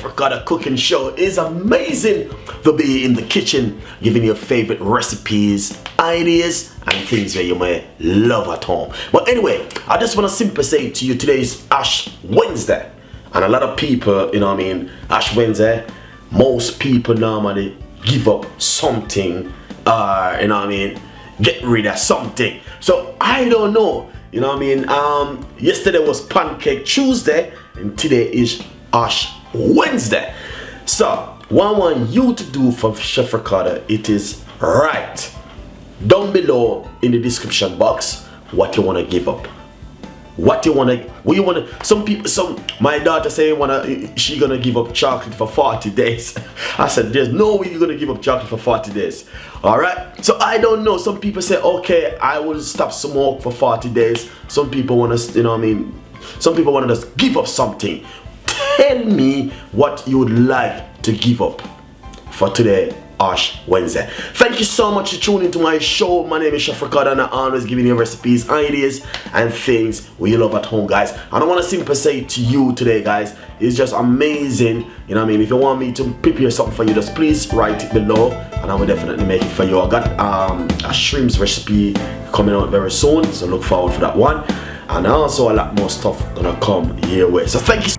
Ricardo cooking show. Is amazing to be in the kitchen giving you your favorite recipes, ideas and things that you may love at home. But anyway, I just want to simply say to you, today is Ash Wednesday, and a lot of people, you know what I mean, Ash Wednesday, most people normally give up something, you know what I mean, get rid of something. So I don't know, you know what I mean. Yesterday was Pancake Tuesday and today is Ash Wednesday. So what I want you to do for Chef Ricardo, it is right down below in the description box what you want to give up, what you want to. Some people, my daughter say she gonna give up chocolate for 40 days. I said there's no way you're gonna give up chocolate for 40 days. All right, so I don't know. Some people say, okay, I will stop smoke for 40 days. Some people want to, you know what I mean, some people want to just give up something. Tell me what you would like to give up for today, Ash Wednesday. Thank you so much for tuning into my show. My name is Chef Ricardo and I'm always giving you recipes, ideas and things we love at home, guys. And I want to simply say to you today, guys, it's just amazing. You know what I mean? If you want me to prepare something for you, just please write it below and I will definitely make it for you. I got a shrimps recipe coming out very soon, so look forward for that one. And also a lot more stuff gonna come your way. So thank you